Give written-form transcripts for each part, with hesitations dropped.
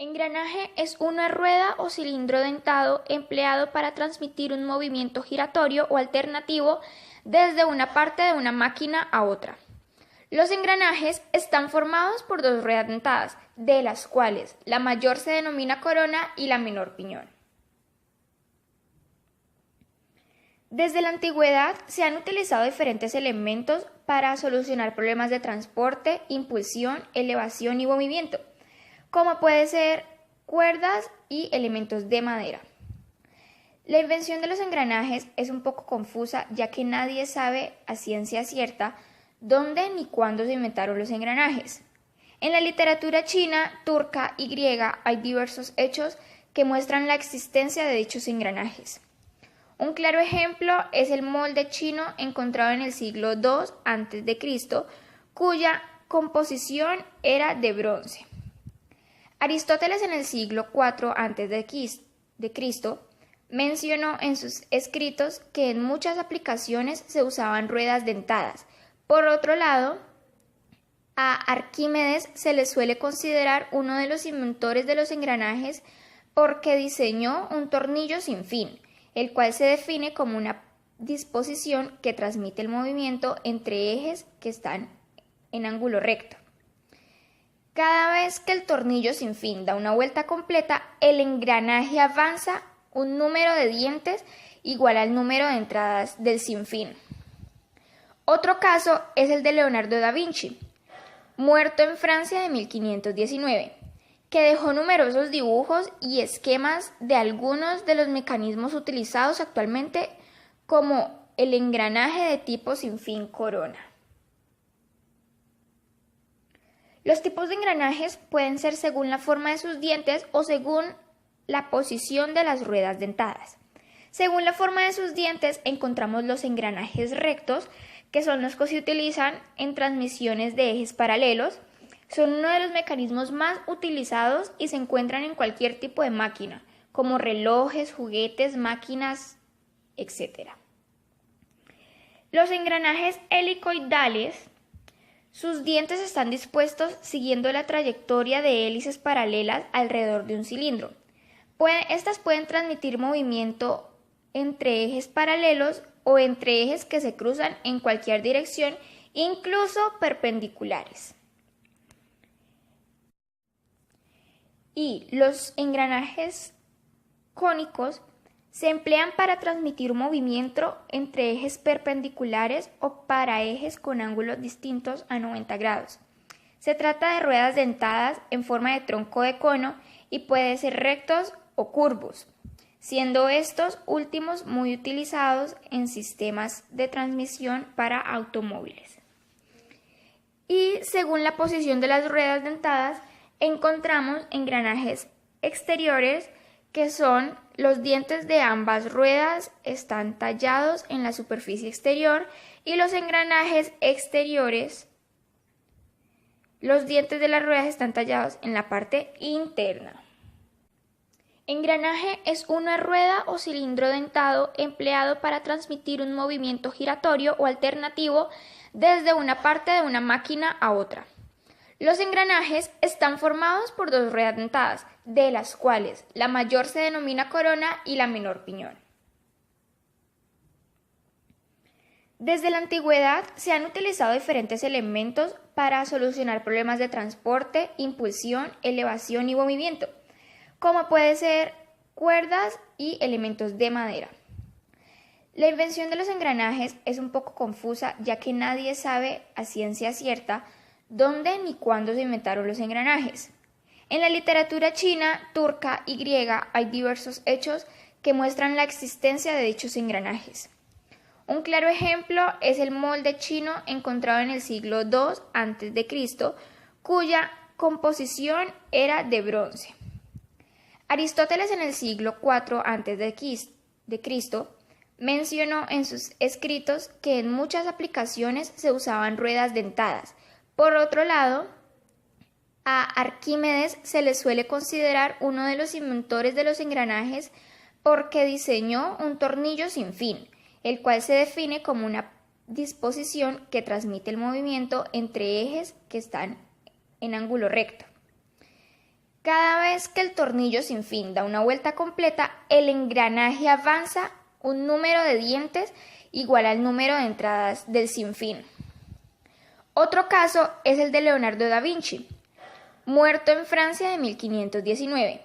Engranaje es una rueda o cilindro dentado empleado para transmitir un movimiento giratorio o alternativo desde una parte de una máquina a otra. Los engranajes están formados por dos ruedas dentadas, de las cuales la mayor se denomina corona y la menor piñón. Desde la antigüedad se han utilizado diferentes elementos para solucionar problemas de transporte, impulsión, elevación y movimiento, como puede ser cuerdas y elementos de madera. La invención de los engranajes es un poco confusa, ya que nadie sabe a ciencia cierta dónde ni cuándo se inventaron los engranajes. En la literatura china, turca y griega hay diversos hechos que muestran la existencia de dichos engranajes. Un claro ejemplo es el molde chino encontrado en el siglo II a.C., cuya composición era de bronce. Aristóteles en el siglo IV a.C. mencionó en sus escritos que en muchas aplicaciones se usaban ruedas dentadas. Por otro lado, a Arquímedes se le suele considerar uno de los inventores de los engranajes porque diseñó un tornillo sin fin, el cual se define como una disposición que transmite el movimiento entre ejes que están en ángulo recto. Cada vez que el tornillo sin fin da una vuelta completa, el engranaje avanza un número de dientes igual al número de entradas del sinfín. Otro caso es el de Leonardo da Vinci, muerto en Francia de 1519, que dejó numerosos dibujos y esquemas de algunos de los mecanismos utilizados actualmente, como el engranaje de tipo sinfín corona. Los tipos de engranajes pueden ser según la forma de sus dientes o según la posición de las ruedas dentadas. Según la forma de sus dientes encontramos los engranajes rectos, que son los que se utilizan en transmisiones de ejes paralelos. Son uno de los mecanismos más utilizados y se encuentran en cualquier tipo de máquina, como relojes, juguetes, máquinas, etc. Los engranajes helicoidales, sus dientes están dispuestos siguiendo la trayectoria de hélices paralelas alrededor de un cilindro. Estas pueden transmitir movimiento entre ejes paralelos o entre ejes que se cruzan en cualquier dirección, incluso perpendiculares. Y los engranajes cónicos se emplean para transmitir movimiento entre ejes perpendiculares o para ejes con ángulos distintos a 90 grados. Se trata de ruedas dentadas en forma de tronco de cono y pueden ser rectos o curvos, siendo estos últimos muy utilizados en sistemas de transmisión para automóviles. Y según la posición de las ruedas dentadas, encontramos engranajes exteriores, que son los dientes de ambas ruedas están tallados en la superficie exterior, y los engranajes exteriores, los dientes de las ruedas están tallados en la parte interna. Engranaje es una rueda o cilindro dentado empleado para transmitir un movimiento giratorio o alternativo desde una parte de una máquina a otra. Los engranajes están formados por dos ruedas dentadas, de las cuales la mayor se denomina corona y la menor piñón. Desde la antigüedad se han utilizado diferentes elementos para solucionar problemas de transporte, impulsión, elevación y movimiento, como puede ser cuerdas y elementos de madera. La invención de los engranajes es un poco confusa, ya que nadie sabe a ciencia cierta dónde ni cuándo se inventaron los engranajes. En la literatura china, turca y griega hay diversos hechos que muestran la existencia de dichos engranajes. Un claro ejemplo es el molde chino encontrado en el siglo II a.C., cuya composición era de bronce. Aristóteles en el siglo IV a.C. mencionó en sus escritos que en muchas aplicaciones se usaban ruedas dentadas. Por otro lado, a Arquímedes se le suele considerar uno de los inventores de los engranajes porque diseñó un tornillo sin fin, el cual se define como una disposición que transmite el movimiento entre ejes que están en ángulo recto. Cada vez que el tornillo sin fin da una vuelta completa, el engranaje avanza un número de dientes igual al número de entradas del sinfín. Otro caso es el de Leonardo da Vinci, muerto en Francia de 1519,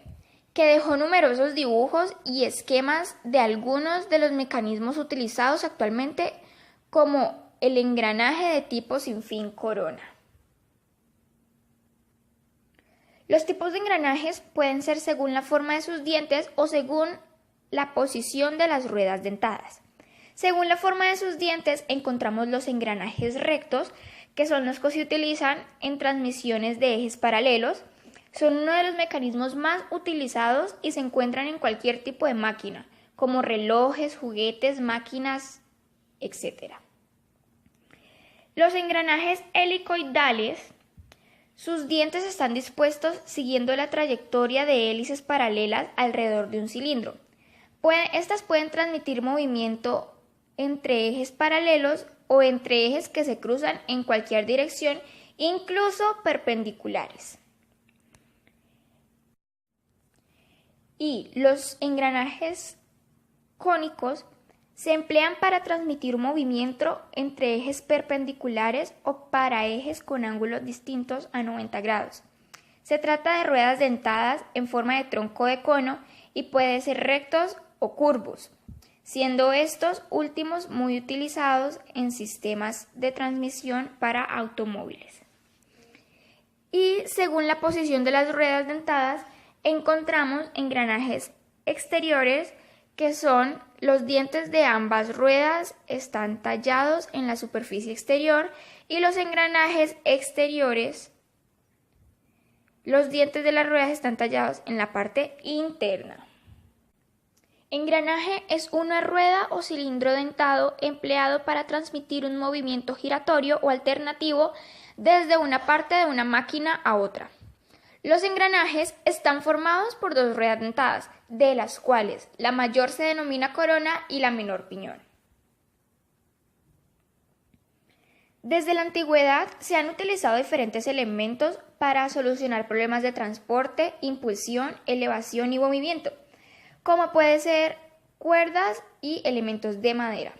que dejó numerosos dibujos y esquemas de algunos de los mecanismos utilizados actualmente, como el engranaje de tipo sinfín corona. Los tipos de engranajes pueden ser según la forma de sus dientes o según la posición de las ruedas dentadas. Según la forma de sus dientes encontramos los engranajes rectos, que son los que se utilizan en transmisiones de ejes paralelos. Son uno de los mecanismos más utilizados y se encuentran en cualquier tipo de máquina, como relojes, juguetes, máquinas, etc. Los engranajes helicoidales, sus dientes están dispuestos siguiendo la trayectoria de hélices paralelas alrededor de un cilindro. Estas pueden transmitir movimiento entre ejes paralelos o entre ejes que se cruzan en cualquier dirección, incluso perpendiculares. Y los engranajes cónicos se emplean para transmitir movimiento entre ejes perpendiculares o para ejes con ángulos distintos a 90 grados. Se trata de ruedas dentadas en forma de tronco de cono y pueden ser rectos o curvos, siendo estos últimos muy utilizados en sistemas de transmisión para automóviles. Y según la posición de las ruedas dentadas, encontramos engranajes exteriores, que son los dientes de ambas ruedas están tallados en la superficie exterior, y los engranajes exteriores, los dientes de las ruedas están tallados en la parte interna. Engranaje es una rueda o cilindro dentado empleado para transmitir un movimiento giratorio o alternativo desde una parte de una máquina a otra. Los engranajes están formados por dos ruedas dentadas, de las cuales la mayor se denomina corona y la menor piñón. Desde la antigüedad se han utilizado diferentes elementos para solucionar problemas de transporte, impulsión, elevación y movimiento, como puede ser cuerdas y elementos de madera.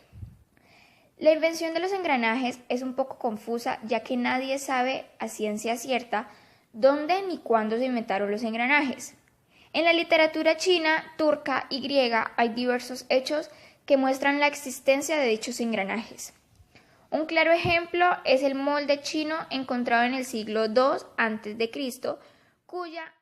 La invención de los engranajes es un poco confusa, ya que nadie sabe a ciencia cierta dónde ni cuándo se inventaron los engranajes. En la literatura china, turca y griega hay diversos hechos que muestran la existencia de dichos engranajes. Un claro ejemplo es el molde chino encontrado en el siglo II a.C., cuya